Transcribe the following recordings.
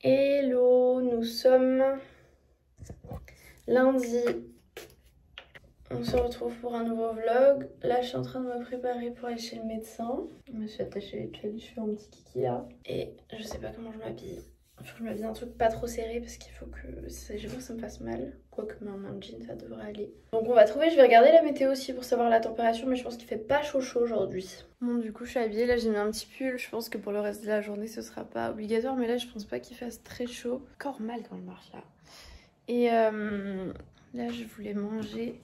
Hello, nous sommes lundi. On se retrouve pour un nouveau vlog. Là, je suis en train de me préparer pour aller chez le médecin. Je me suis attachée les cheveux, je suis en petit kiki là. Et je sais pas comment je m'habille. Il faut que je m'habille un truc pas trop serré parce qu'il faut que... j'ai peur que ça me fasse mal. Quoique même un jean, ça devrait aller. Donc on va trouver, je vais regarder la météo aussi pour savoir la température. Mais je pense qu'il fait pas chaud aujourd'hui. Bon, du coup, je suis habillée. Là, j'ai mis un petit pull. Je pense que pour le reste de la journée, ce sera pas obligatoire. Mais là, je pense pas qu'il fasse très chaud. Encore mal quand je marche là. Et là, je voulais manger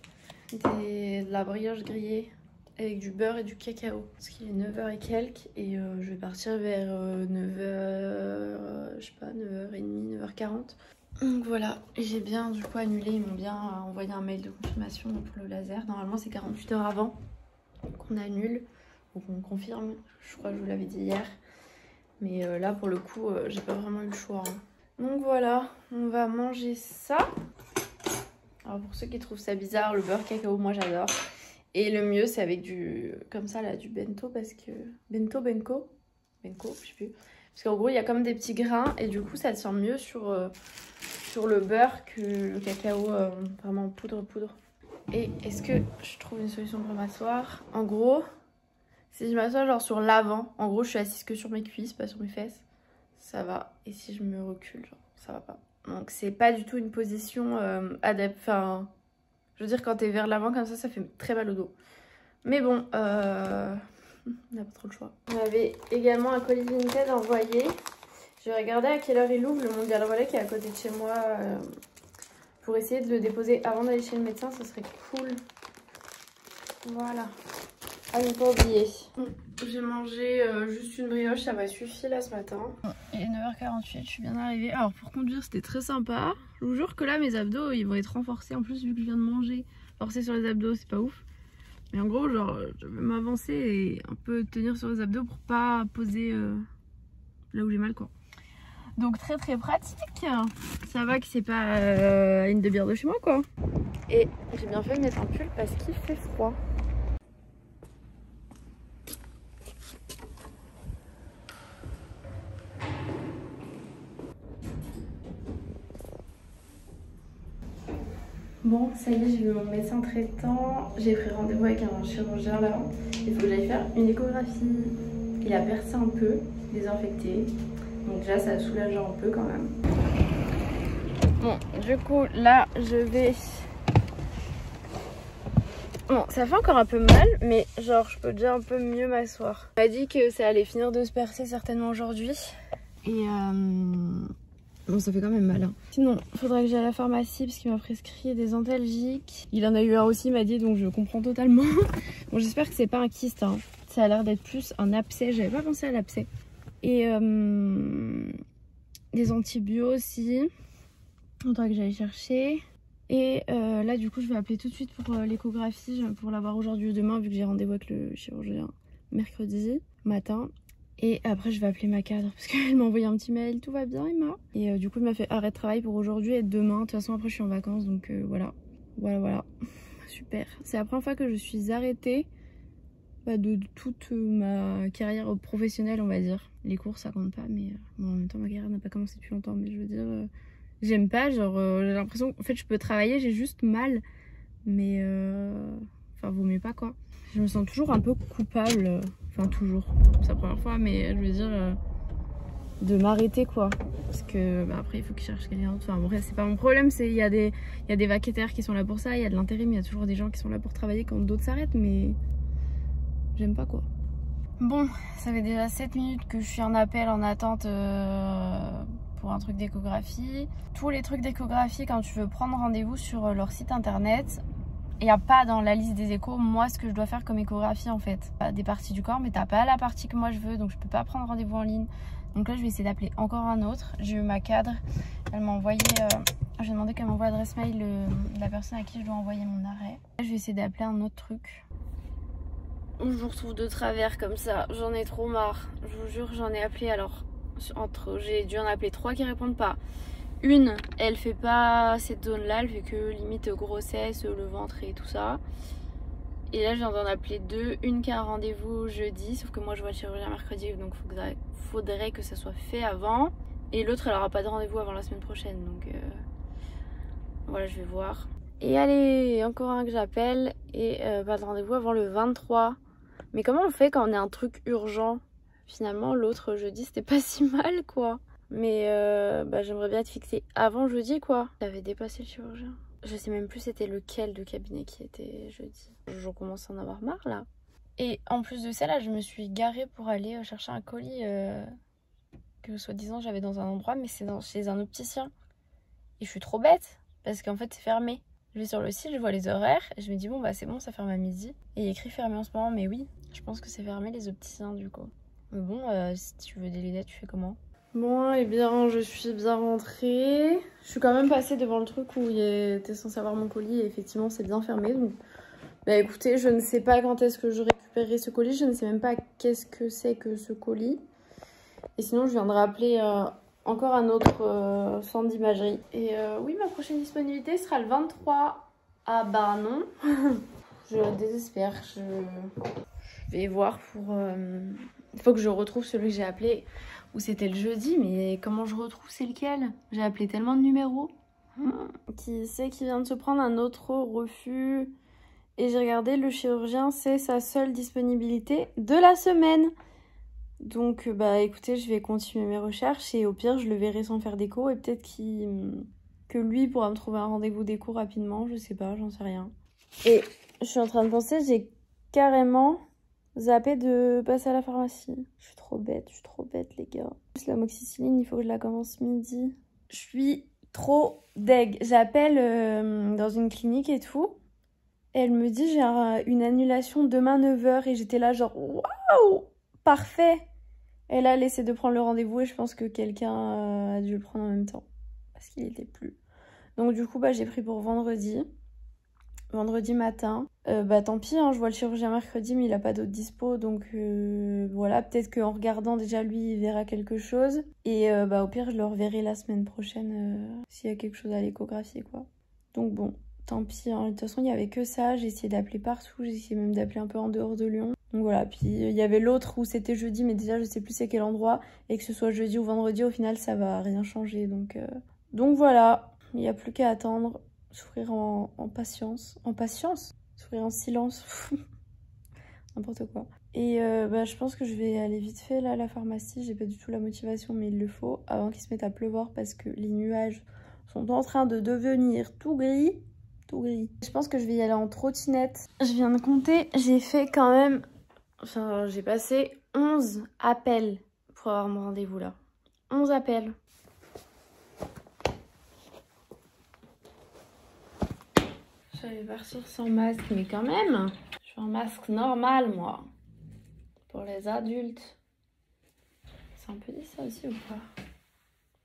de la brioche grillée avec du beurre et du cacao. Parce qu'il est 9h et quelques. Et je vais partir vers 9h, je sais pas, 9h30, 9h40. Donc voilà, j'ai bien du coup annulé. Ils m'ont bien envoyé un mail de confirmation pour le laser. Normalement, c'est 48 heures avant qu'on annule. Donc on confirme. Je crois que je vous l'avais dit hier. Mais là, pour le coup, j'ai pas vraiment eu le choix. Hein. Donc voilà, on va manger ça. Alors pour ceux qui trouvent ça bizarre, le beurre cacao, moi j'adore. Et le mieux c'est avec du, comme ça là, du bento parce que... Benko, je sais plus. Parce qu'en gros il y a comme des petits grains et du coup ça sent mieux sur le beurre que le cacao vraiment poudre. Et est-ce que je trouve une solution pour m'asseoir? En gros, si je m'assois genre sur l'avant, en gros je suis assise que sur mes cuisses, pas sur mes fesses, ça va. Et si je me recule, genre, ça va pas. Donc c'est pas du tout une position adaptée. Enfin, je veux dire quand t'es vers l'avant comme ça fait très mal au dos. Mais bon, on n'a pas trop le choix. On avait également un colis Vinted envoyé. Je vais regarder à quelle heure il ouvre, le Mondial Relais qui est à côté de chez moi. Pour essayer de le déposer avant d'aller chez le médecin, ça serait cool. Voilà. Ah, ne pas oublier. J'ai mangé juste une brioche, ça m'a suffi là ce matin. Il est 9h48, je suis bien arrivée. Alors pour conduire c'était très sympa. Je vous jure que là mes abdos ils vont être renforcés en plus vu que je viens de manger. Forcer sur les abdos c'est pas ouf. Mais en gros genre je vais m'avancer et un peu tenir sur les abdos pour pas poser là où j'ai mal quoi. Donc très pratique. Ça va que c'est pas une demi-heure de chez moi quoi. Et j'ai bien fait de mettre un pull parce qu'il fait froid. Bon, ça y est, j'ai vu mon médecin traitant. J'ai pris rendez-vous avec un chirurgien là. Il faut que j'aille faire une échographie. Il a percé un peu, désinfecté. Donc déjà, ça soulage un peu quand même. Bon, du coup, là, je vais... Bon, ça fait encore un peu mal, mais genre, je peux déjà un peu mieux m'asseoir. On m'a dit que ça allait finir de se percer certainement aujourd'hui. Et bon, ça fait quand même mal. Hein. Sinon, il faudrait que j'aille à la pharmacie parce qu'il m'a prescrit des antalgiques. Il en a eu un aussi, il m'a dit, donc je comprends totalement. Bon, j'espère que c'est pas un kyste. Hein. Ça a l'air d'être plus un abcès. J'avais pas pensé à l'abcès. Et des antibiotiques aussi. Il faudrait que j'aille chercher. Et là, du coup, je vais appeler tout de suite pour l'échographie pour l'avoir aujourd'hui ou demain, vu que j'ai rendez-vous avec le chirurgien mercredi matin. Et après je vais appeler ma cadre parce qu'elle m'a envoyé un petit mail, tout va bien Emma. Et du coup il m'a fait arrêt de travail pour aujourd'hui et demain. De toute façon après je suis en vacances donc voilà. Super. C'est la première fois que je suis arrêtée de toute ma carrière professionnelle on va dire. Les cours ça compte pas mais bon, en même temps ma carrière n'a pas commencé depuis longtemps. Mais je veux dire j'aime pas, genre j'ai l'impression en fait je peux travailler, j'ai juste mal. Mais enfin vaut mieux pas quoi. Je me sens toujours un peu coupable. Enfin toujours, c'est la première fois mais je veux dire de m'arrêter quoi. Parce que bah, après il faut qu'ils cherchent quelqu'un d'autre. Enfin bref c'est pas mon problème, il y a des vacataires qui sont là pour ça, il y a de l'intérim, il y a toujours des gens qui sont là pour travailler quand d'autres s'arrêtent mais j'aime pas quoi. Bon ça fait déjà 7 minutes que je suis en appel en attente pour un truc d'échographie. Tous les trucs d'échographie quand tu veux prendre rendez-vous sur leur site internet, il n'y a pas dans la liste des échos moi ce que je dois faire comme échographie en fait. Des parties du corps mais t'as pas la partie que moi je veux donc je peux pas prendre rendez-vous en ligne. Donc là je vais essayer d'appeler encore un autre. J'ai eu ma cadre, elle m'a envoyé, j'ai demandé qu'elle m'envoie l'adresse mail de la personne à qui je dois envoyer mon arrêt. Là, je vais essayer d'appeler un autre truc. Je vous retrouve de travers comme ça, j'en ai trop marre. Je vous jure j'en ai appelé alors, j'ai dû en appeler 3 qui répondent pas. Une, elle fait pas cette zone là, elle fait que limite grossesse, le ventre et tout ça. Et là je viens d'en appeler 2, une qui a un rendez-vous jeudi, sauf que moi je vois le chirurgien mercredi donc faudrait que ça soit fait avant. Et l'autre, elle aura pas de rendez-vous avant la semaine prochaine. Donc voilà, je vais voir. Et allez, encore un que j'appelle. Et pas de rendez-vous avant le 23. Mais comment on fait quand on a un truc urgent? Finalement, l'autre jeudi, c'était pas si mal, quoi. Mais j'aimerais bien être fixée avant jeudi, quoi. J'avais dépassé le chirurgien. Je sais même plus c'était lequel de cabinet qui était jeudi. Je commence à en avoir marre, là. Et en plus de ça, là, je me suis garée pour aller chercher un colis que soi-disant j'avais dans un endroit, mais c'est chez un opticien. Et je suis trop bête, parce qu'en fait, c'est fermé. Je vais sur le site, je vois les horaires, et je me dis, bon, bah c'est bon, ça ferme à midi. Et il y a écrit fermé en ce moment, mais oui, je pense que c'est fermé les opticiens, du coup. Mais bon, si tu veux des lunettes, tu fais comment? Bon, eh bien, je suis bien rentrée. Je suis quand même passée devant le truc où il était censé avoir mon colis et effectivement, c'est bien fermé. Donc, bah écoutez, je ne sais pas quand est-ce que je récupérerai ce colis. Je ne sais même pas qu'est-ce que c'est que ce colis. Et sinon, je viendrai appeler encore un autre centre d'imagerie. Et oui, ma prochaine disponibilité sera le 23. Ah bah non. Je désespère. Je vais voir pour... Il faut que je retrouve celui que j'ai appelé où c'était le jeudi, mais comment je retrouve c'est lequel? J'ai appelé tellement de numéros. Qui c'est qui vient de se prendre un autre refus? Et j'ai regardé, le chirurgien, c'est sa seule disponibilité de la semaine. Donc bah écoutez, je vais continuer mes recherches et au pire je le verrai sans faire d'écho et peut-être que lui pourra me trouver un rendez-vous d'écho rapidement, je sais pas, j'en sais rien. Et je suis en train de penser, j'ai carrément zappé de passer à la pharmacie. Je suis trop bête les gars. Juste l'amoxicilline, il faut que je la commence midi. Je suis trop deg. J'appelle dans une clinique et tout. Et elle me dit j'ai une annulation demain 9h et j'étais là genre waouh, parfait. Elle a laissé de prendre le rendez-vous et je pense que quelqu'un a dû le prendre en même temps. Parce qu'il était plus. Donc du coup bah j'ai pris pour vendredi matin. Tant pis, hein, je vois le chirurgien mercredi mais il a pas d'autres dispo. Donc voilà, peut-être qu'en regardant déjà lui il verra quelque chose. Et au pire je le reverrai la semaine prochaine s'il y a quelque chose à l'échographie quoi. Donc bon, tant pis, hein. De toute façon il n'y avait que ça. J'ai essayé d'appeler partout, j'ai essayé même d'appeler un peu en dehors de Lyon. Donc voilà, puis il y avait l'autre où c'était jeudi mais déjà je sais plus c'est quel endroit. Et que ce soit jeudi ou vendredi au final ça va rien changer. Donc voilà, il n'y a plus qu'à attendre. Souffrir en patience. En patience? Souffrir en silence. N'importe quoi. Et je pense que je vais aller vite fait là à la pharmacie. J'ai pas du tout la motivation mais il le faut avant qu'il se mette à pleuvoir parce que les nuages sont en train de devenir tout gris. Tout gris. Je pense que je vais y aller en trottinette. Je viens de compter. J'ai fait quand même... Enfin, j'ai passé 11 appels pour avoir mon rendez-vous là. 11 appels. Je vais partir sans masque, mais quand même, je suis en masque normal, moi. Pour les adultes. C'est un petit ça aussi ou pas?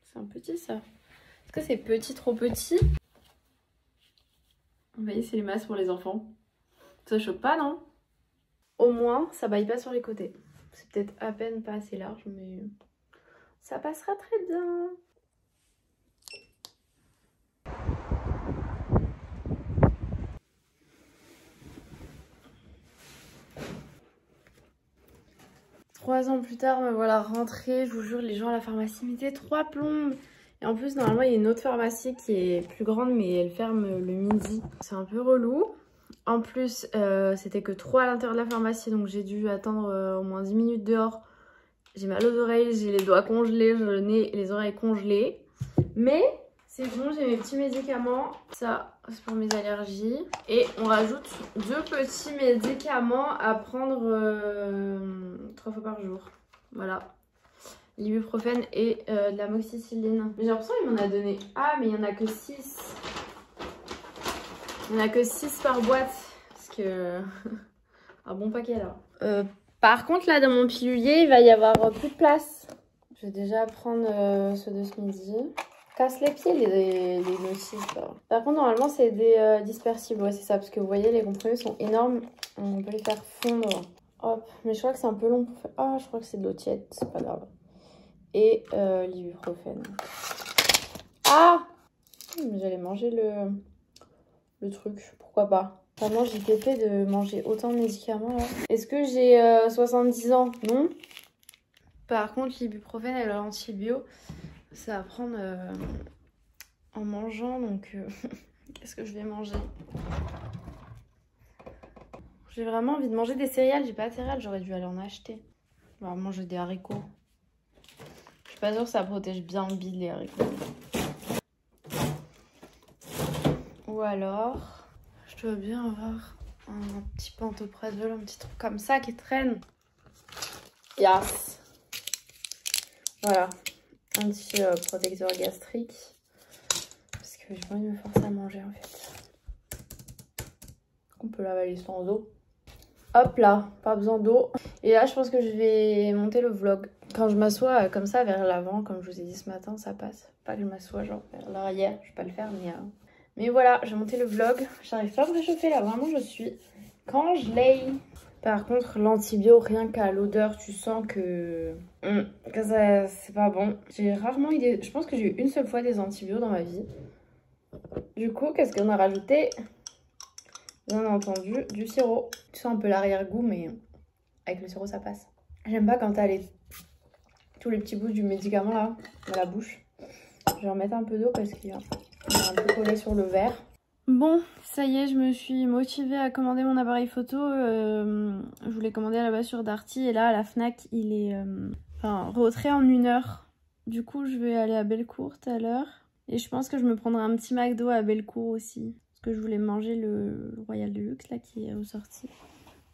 C'est un petit ça. Est-ce que c'est petit, trop petit? Vous voyez, c'est les masques pour les enfants. Ça choque pas, non? Au moins, ça baille pas sur les côtés. C'est peut-être à peine pas assez large, mais ça passera très bien. Trois ans plus tard, me voilà rentrée. Je vous jure, les gens à la pharmacie mettaient 3 plombes. Et en plus, normalement, il y a une autre pharmacie qui est plus grande, mais elle ferme le midi. C'est un peu relou. En plus, c'était que 3 à l'intérieur de la pharmacie, donc j'ai dû attendre au moins 10 minutes dehors. J'ai mal aux oreilles, j'ai les doigts congelés, le nez et les oreilles congelées. Mais c'est bon, j'ai mes petits médicaments. Ça, c'est pour mes allergies. Et on rajoute 2 petits médicaments à prendre 3 fois par jour. Voilà. L'ibuprofène et de l'amoxicilline. Mais j'ai l'impression qu'il m'en a donné. Ah, mais il n'y en a que 6. Il n'y en a que 6 par boîte. Parce que... un bon paquet là. Par contre, là, dans mon pilulier, il va y avoir plus de place. Je vais déjà prendre ceux de ce midi. Casse les pieds, les notices. Par contre, normalement, c'est des dispersibles. Ouais, c'est ça. Parce que vous voyez, les comprimés sont énormes. On peut les faire fondre. Hop. Mais je crois que c'est un peu long pour faire... Ah, je crois que c'est de l'eau tiède. C'est pas grave. Et l'ibuprofène. Ah! J'allais manger le truc. Pourquoi pas? Vraiment, j'ai fait de manger autant de médicaments là. Est-ce que j'ai 70 ans? Non. Par contre, l'ibuprofène et l'antibio, c'est à prendre en mangeant, donc qu'est-ce que je vais manger? J'ai vraiment envie de manger des céréales, j'ai pas de céréales, j'aurais dû aller en acheter. On va manger des haricots. Je suis pas sûre que ça protège bien le bide les haricots. Ou alors, je dois bien avoir un petit pantoprazole, un petit truc comme ça qui traîne. Yes. Voilà, un petit protecteur gastrique. Parce que j'ai pas envie de me forcer à manger en fait. On peut l'avaler sans eau. Hop là, pas besoin d'eau. Et là, je pense que je vais monter le vlog. Quand je m'assois comme ça vers l'avant, comme je vous ai dit ce matin, ça passe. Pas que je m'assois genre vers l'arrière, je vais pas le faire, mais voilà, je vais monter le vlog. J'arrive pas à me réchauffer là, vraiment je suis congelée. Par contre, l'antibio, rien qu'à l'odeur, tu sens que ça, c'est pas bon. J'ai rarement eu des... Je pense que j'ai eu une seule fois des antibiotiques dans ma vie. Du coup, qu'est-ce qu'on a rajouté? Bien entendu, du sirop. Tu sens un peu l'arrière-goût, mais avec le sirop, ça passe. J'aime pas quand t'as tous les petits bouts du médicament là, dans la bouche. Je vais remettre un peu d'eau parce qu'il y a un peu collé sur le verre. Bon, ça y est, je me suis motivée à commander mon appareil photo. Je voulais commander à la base sur Darty et là, à la Fnac, il est retrait en 1 heure. Du coup, je vais aller à Bellecour tout à l'heure. Et je pense que je me prendrai un petit McDo à Bellecour aussi. Parce que je voulais manger le Royal Deluxe là qui est ressorti.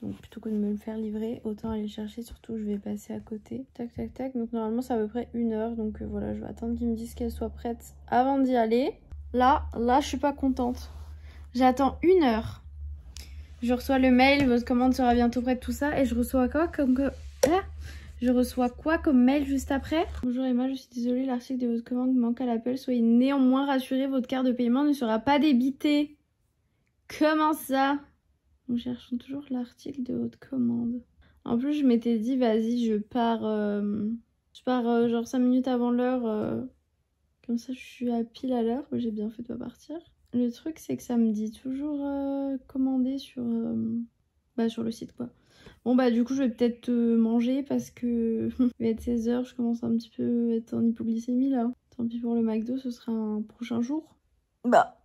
Donc plutôt que de me le faire livrer, autant aller chercher. Surtout, je vais passer à côté. Tac, tac, tac. Donc normalement, c'est à peu près 1 heure. Donc voilà, je vais attendre qu'ils me disent qu'elle soit prête avant d'y aller. Là, je suis pas contente. J'attends 1 heure. Je reçois le mail, votre commande sera bientôt prête, tout ça. Et je reçois quoi comme mail juste après? Bonjour Emma, je suis désolée, l'article de votre commande manque à l'appel. Soyez néanmoins rassurés, votre carte de paiement ne sera pas débitée. Comment ça? Nous cherchons toujours l'article de votre commande. En plus, je m'étais dit, vas-y, je pars genre 5 minutes avant l'heure. Comme ça, je suis à pile à l'heure. J'ai bien fait de pas partir. Le truc, c'est que ça me dit toujours commander sur le site, quoi. Bon, bah, du coup, je vais peut-être manger parce que il va être 16 h. Je commence un petit peu à être en hypoglycémie, là. Tant pis pour le McDo, ce sera un prochain jour. Bah,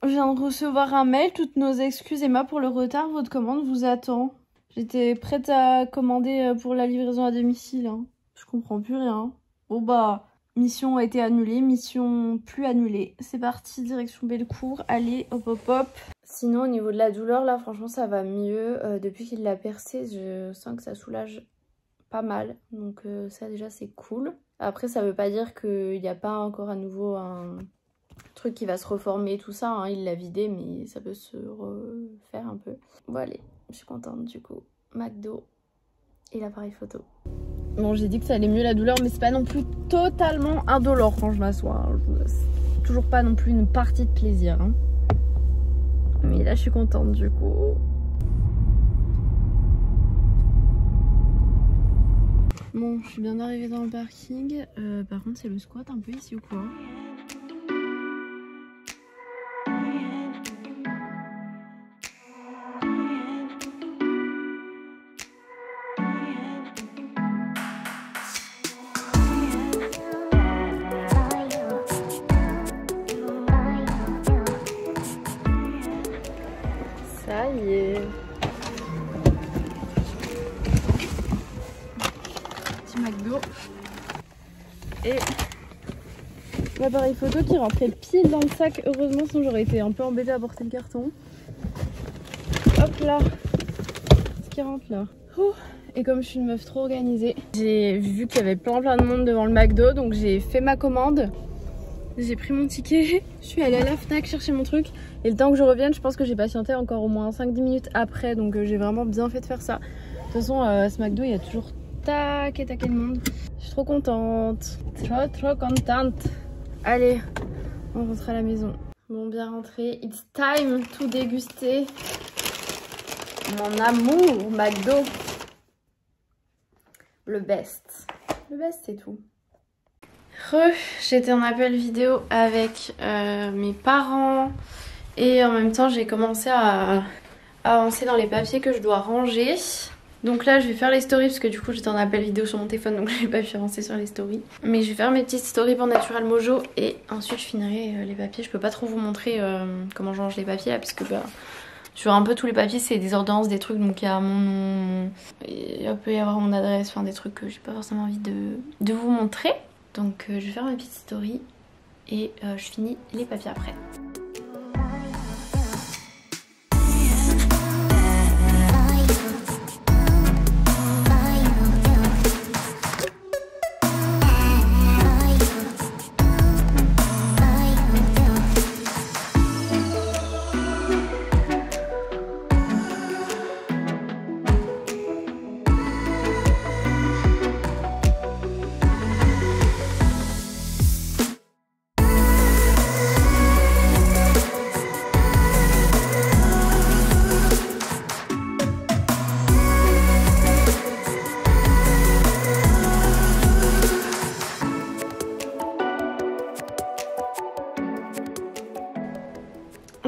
je viens de recevoir un mail. Toutes nos excuses, Emma, pour le retard. Votre commande vous attend. J'étais prête à commander pour la livraison à domicile. Hein. Je comprends plus rien. Bon, bah... Mission a été annulée, mission plus annulée. C'est parti, direction Bellecour. Allez, hop hop hop. Sinon, au niveau de la douleur, là, franchement, ça va mieux. Depuis qu'il l'a percé, je sens que ça soulage pas mal. Donc ça, déjà, c'est cool. Après, ça veut pas dire qu'il n'y a pas encore à nouveau un truc qui va se reformer, tout ça. Hein. Il l'a vidé, mais ça peut se refaire un peu. Bon, allez, je suis contente du coup. McDo et l'appareil photo. Bon, j'ai dit que ça allait mieux la douleur, mais c'est pas non plus totalement indolore quand je m'assois. C'est toujours pas non plus une partie de plaisir. Hein. Mais là, je suis contente du coup. Bon, je suis bien arrivée dans le parking. Par contre, c'est le squat un peu ici ou quoi? Ça y est. Petit McDo. Et l'appareil photo qui rentrait pile dans le sac. Heureusement, sinon j'aurais été un peu embêtée à porter le carton. Hop là. Ce qui rentre là. Et comme je suis une meuf trop organisée, j'ai vu qu'il y avait plein de monde devant le McDo. Donc j'ai fait ma commande. J'ai pris mon ticket, je suis allée à la Fnac chercher mon truc. Et le temps que je revienne, je pense que j'ai patienté encore au moins 5-10 minutes après. Donc j'ai vraiment bien fait de faire ça. De toute façon, à ce McDo, il y a toujours tac et taquet de monde. Je suis trop contente. Trop contente. Allez, on rentre à la maison. Bon, bien rentré. It's time to déguster mon amour McDo. Le best. Le best, c'est tout. J'étais en appel vidéo avec mes parents et en même temps j'ai commencé à avancer dans les papiers que je dois ranger. Donc là je vais faire les stories parce que du coup j'étais en appel vidéo sur mon téléphone donc je vais pas pu avancer sur les stories. Mais je vais faire mes petites stories pour Natural Mojo et ensuite je finirai les papiers. Je peux pas trop vous montrer comment je range les papiers là parce que bah, sur un peu tous les papiers c'est des ordonnances, des trucs, donc il y a mon nom, il peut y avoir mon adresse, enfin des trucs que j'ai pas forcément envie de vous montrer. Donc je vais faire mes petites stories et je finis les papiers après.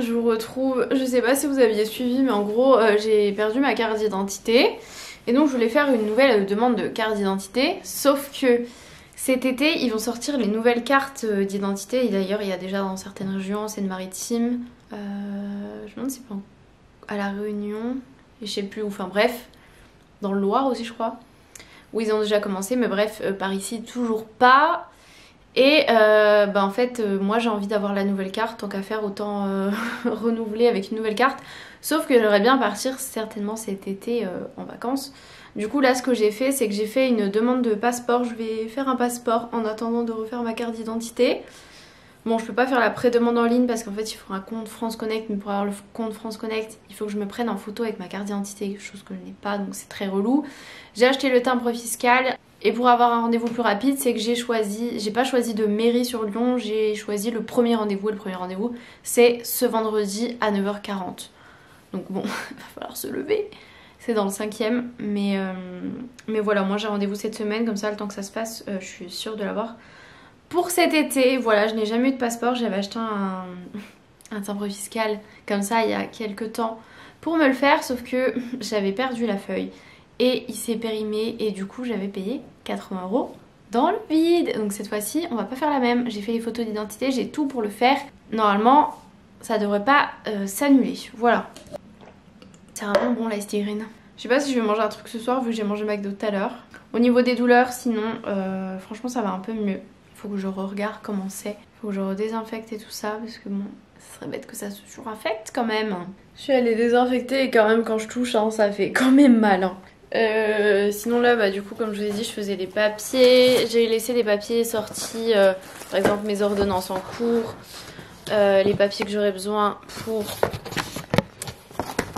Je vous retrouve, je sais pas si vous aviez suivi mais en gros j'ai perdu ma carte d'identité et donc je voulais faire une nouvelle demande de carte d'identité, sauf que cet été ils vont sortir les nouvelles cartes d'identité et d'ailleurs il y a déjà dans certaines régions, Seine-Maritime, je me demande si c'est pas à La Réunion et je sais plus où, enfin bref, dans le Loir aussi je crois, où ils ont déjà commencé, mais bref par ici toujours pas. Et bah en fait moi j'ai envie d'avoir la nouvelle carte, tant qu'à faire autant renouveler avec une nouvelle carte. Sauf que j'aimerais bien partir certainement cet été en vacances. Du coup là ce que j'ai fait c'est que j'ai fait une demande de passeport. Je vais faire un passeport en attendant de refaire ma carte d'identité. Bon je peux pas faire la pré-demande en ligne parce qu'en fait il faut un compte France Connect. Mais pour avoir le compte France Connect il faut que je me prenne en photo avec ma carte d'identité, chose que je n'ai pas donc c'est très relou. J'ai acheté le timbre fiscal. Et pour avoir un rendez-vous plus rapide, c'est que j'ai pas choisi de mairie sur Lyon, j'ai choisi le premier rendez-vous. Et le premier rendez-vous, c'est ce vendredi à 9h40. Donc bon, il va falloir se lever. C'est dans le 5e. Mais voilà, moi j'ai rendez-vous cette semaine, comme ça le temps que ça se passe, je suis sûre de l'avoir. Pour cet été, voilà, je n'ai jamais eu de passeport. J'avais acheté un timbre fiscal comme ça il y a quelques temps pour me le faire, sauf que j'avais perdu la feuille. Et il s'est périmé et du coup j'avais payé 80 € dans le vide. Donc cette fois-ci on va pas faire la même. J'ai fait les photos d'identité, j'ai tout pour le faire. Normalement ça devrait pas s'annuler. Voilà. C'est vraiment bon la styrine. Je sais pas si je vais manger un truc ce soir vu que j'ai mangé McDo tout à l'heure. Au niveau des douleurs sinon franchement ça va un peu mieux. Faut que je regarde comment c'est. Faut que je redésinfecte et tout ça parce que bon, ça serait bête que ça se surinfecte quand même. Je suis allée désinfecter et quand même quand je touche hein, ça fait quand même mal hein. Sinon là bah du coup comme je vous ai dit je faisais des papiers, j'ai laissé des papiers sortis, par exemple mes ordonnances en cours, les papiers que j'aurais besoin pour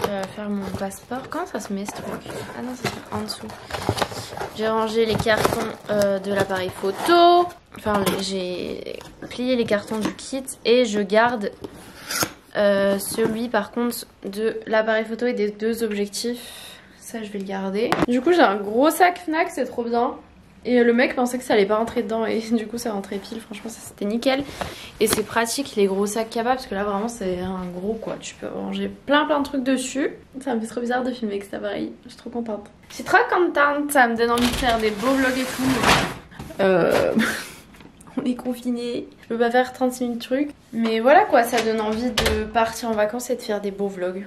faire mon passeport. Comment ça se met ce truc? Ah non ça se met en dessous. J'ai rangé les cartons de l'appareil photo, enfin j'ai plié les cartons du kit et je garde celui par contre de l'appareil photo et des 2 objectifs. Ça je vais le garder. Du coup j'ai un gros sac Fnac, c'est trop bien. Et le mec pensait que ça allait pas rentrer dedans et du coup ça rentrait pile. Franchement ça c'était nickel. Et c'est pratique les gros sacs Kappa parce que là vraiment c'est un gros quoi. Tu peux ranger plein de trucs dessus. Ça me fait trop bizarre de filmer avec cet appareil. Je suis trop contente. Je suis trop contente. Ça me donne envie de faire des beaux vlogs et tout. On est confinés. Je peux pas faire 36 000 trucs. Mais voilà quoi, ça donne envie de partir en vacances et de faire des beaux vlogs.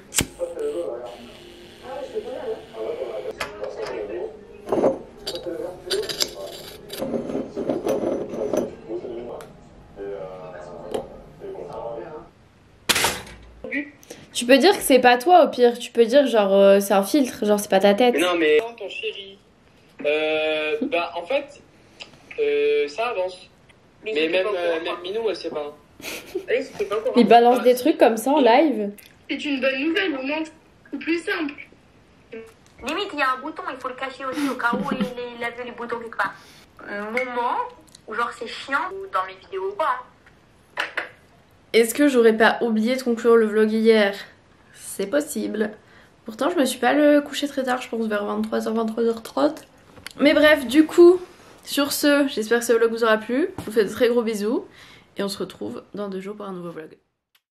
Tu peux dire que c'est pas toi au pire, tu peux dire genre c'est un filtre, genre c'est pas ta tête. Mais non mais ton chéri, bah en fait ça avance. Mais même Minou elle sait pas. Il balance des trucs comme ça en live. C'est une bonne nouvelle, au moins c'est plus simple. Limite il y a un bouton, il faut le cacher aussi au cas où il a vu les boutons quelque part. Un moment où genre c'est chiant, ou dans mes vidéos ou pas. Est-ce que j'aurais pas oublié de conclure le vlog hier? C'est possible. Pourtant je me suis pas le couché très tard, je pense vers 23h, 23h30. Mais bref, du coup, sur ce, j'espère que ce vlog vous aura plu. Je vous fais de très gros bisous. Et on se retrouve dans 2 jours pour un nouveau vlog.